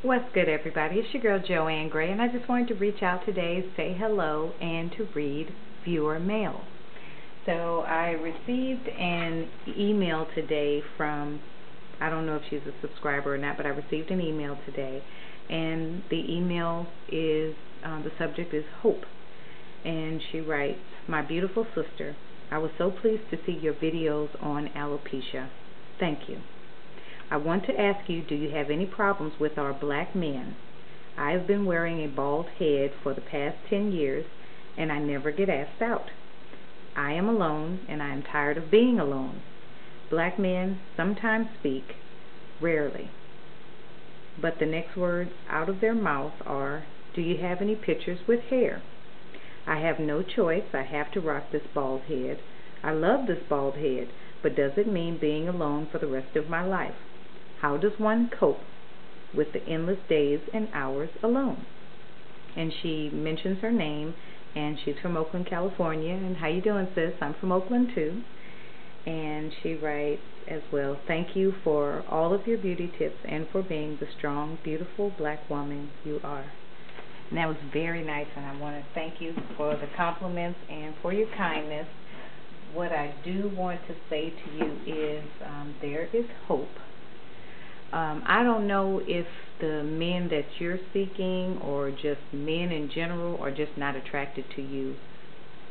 What's good, everybody? It's your girl Joanne Gray, and I just wanted to reach out today, say hello, and to read viewer mail. So I received an email today from, I don't know if she's a subscriber or not, but I received an email today, and the email is, the subject is hope, and she writes, "My beautiful sister, I was so pleased to see your videos on alopecia. Thank you. I want to ask you, do you have any problems with our black men? I have been wearing a bald head for the past 10 years, and I never get asked out. I am alone, and I am tired of being alone. Black men sometimes speak, rarely. But the next words out of their mouth are, do you have any pictures with hair? I have no choice. I have to rock this bald head. I love this bald head, but does it mean being alone for the rest of my life? How does one cope with the endless days and hours alone?" And she mentions her name, and she's from Oakland, California. And how you doing, sis? I'm from Oakland too. And she writes as well, "Thank you for all of your beauty tips and for being the strong, beautiful black woman you are." And that was very nice, and I want to thank you for the compliments and for your kindness. What I do want to say to you is there is hope. I don't know if the men that you're seeking or just men in general are just not attracted to you,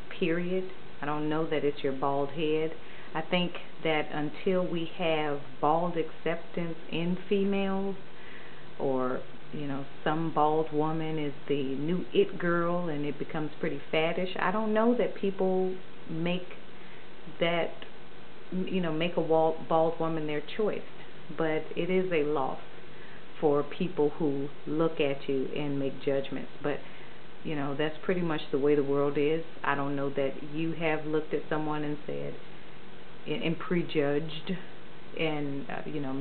period. I don't know that it's your bald head. I think that until we have bald acceptance in females, or some bald woman is the new it girl and it becomes pretty faddish, I don't know that people make that, make a bald woman their choice. But it is a loss for people who look at you and make judgments. But that's pretty much the way the world is. I don't know that you have looked at someone and said and prejudged and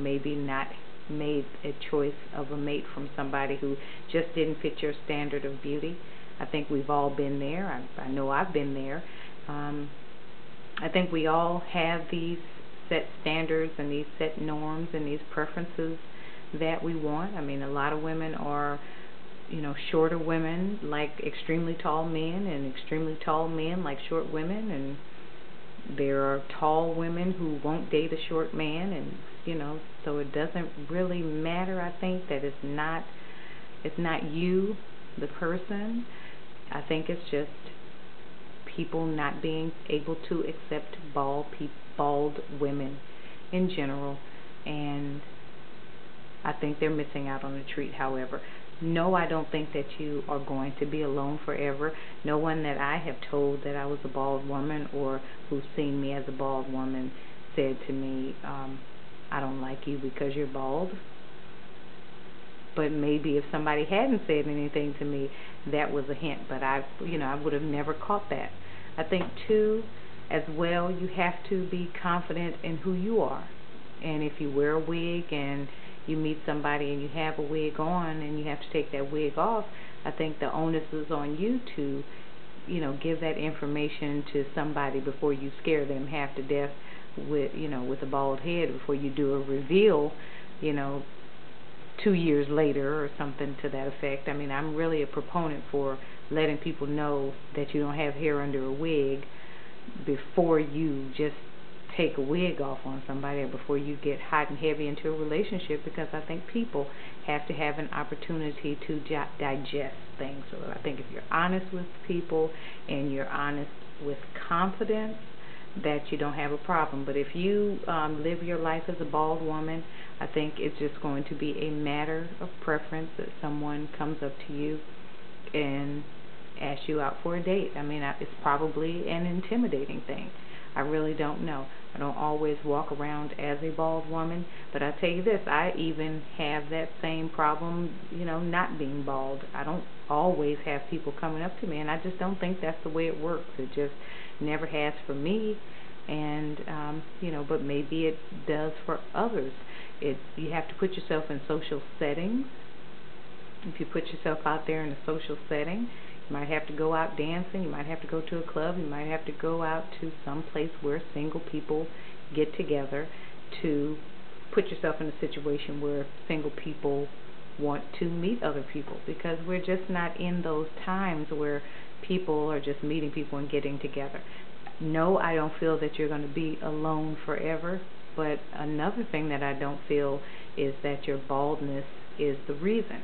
maybe not made a choice of a mate from somebody who just didn't fit your standard of beauty. I think we've all been there. I know I've been there. I think we all have these set standards and these set norms and these preferences that we want. I mean, a lot of women are, shorter women like extremely tall men, and extremely tall men like short women, and there are tall women who won't date a short man, and so it doesn't really matter. I think that it's not you, the person. I think it's just people not being able to accept bald women in general, and I think they're missing out on a treat. However, no, I don't think that you are going to be alone forever. No one that I have told that I was a bald woman or who's seen me as a bald woman said to me, I don't like you because you're bald. But maybe if somebody hadn't said anything to me, that was a hint. But I would have never caught that. I think too, as well, you have to be confident in who you are. And if you wear a wig and you meet somebody and you have a wig on and you have to take that wig off, I think the onus is on you to, give that information to somebody before you scare them half to death with a bald head, before you do a reveal, 2 years later or something to that effect. I mean, I'm really a proponent for letting people know that you don't have hair under a wig before you just take a wig off on somebody, or before you get hot and heavy into a relationship, because I think people have to have an opportunity to digest things. So I think if you're honest with people and you're honest with confidence, that you don't have a problem. But if you live your life as a bald woman, I think it's just going to be a matter of preference that someone comes up to you and asks you out for a date. I mean, it's probably an intimidating thing. I really don't know. I don't always walk around as a bald woman, but I tell you this, I even have that same problem, not being bald. I don't always have people coming up to me, and I just don't think that's the way it works. It just never has for me, and but maybe it does for others. You have to put yourself in social settings. If you put yourself out there in a social setting, you might have to go out dancing, you might have to go to a club, you might have to go out to some place where single people get together, to put yourself in a situation where single people want to meet other people, because we're just not in those times where people are just meeting people and getting together. No, I don't feel that you're going to be alone forever, but another thing that I don't feel is that your baldness is the reason,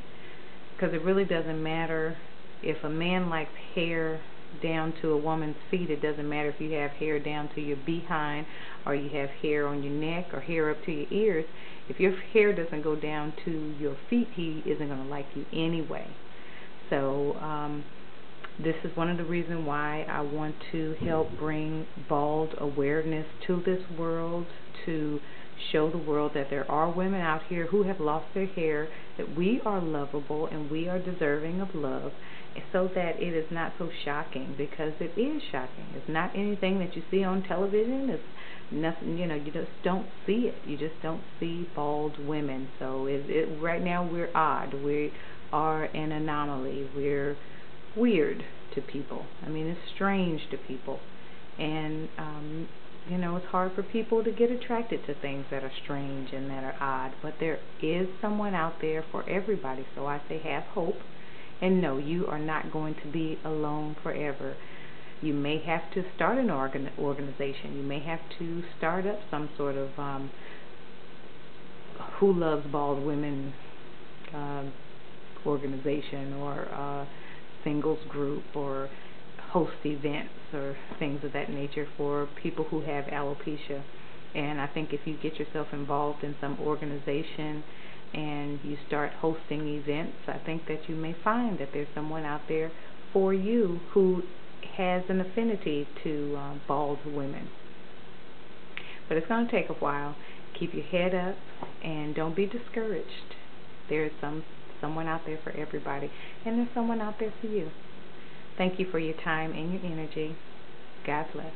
because it really doesn't matter if a man likes hair down to a woman's feet. It doesn't matter if you have hair down to your behind, or you have hair on your neck, or hair up to your ears. If your hair doesn't go down to your feet, he isn't going to like you anyway. So this is one of the reasons why I want to help bring bald awareness to this world, to show the world that there are women out here who have lost their hair, that we are lovable and we are deserving of love, so that it is not so shocking, because it is shocking. It's not anything that you see on television. It's nothing, you just don't see it. You just don't see bald women. So right now we're odd. We are an anomaly. We're weird to people. I mean, it's strange to people. And it's hard for people to get attracted to things that are strange and that are odd, but there is someone out there for everybody. So I say have hope, and no, you are not going to be alone forever. You may have to start an organization. You may have to start up some sort of Who Loves Bald Women organization, or singles group, or host events or things of that nature for people who have alopecia. And I think if you get yourself involved in some organization and you start hosting events, I think that you may find that there's someone out there for you who has an affinity to bald women. But it's going to take a while. Keep your head up and don't be discouraged. There's someone out there for everybody, and there's someone out there for you. Thank you for your time and your energy. God bless.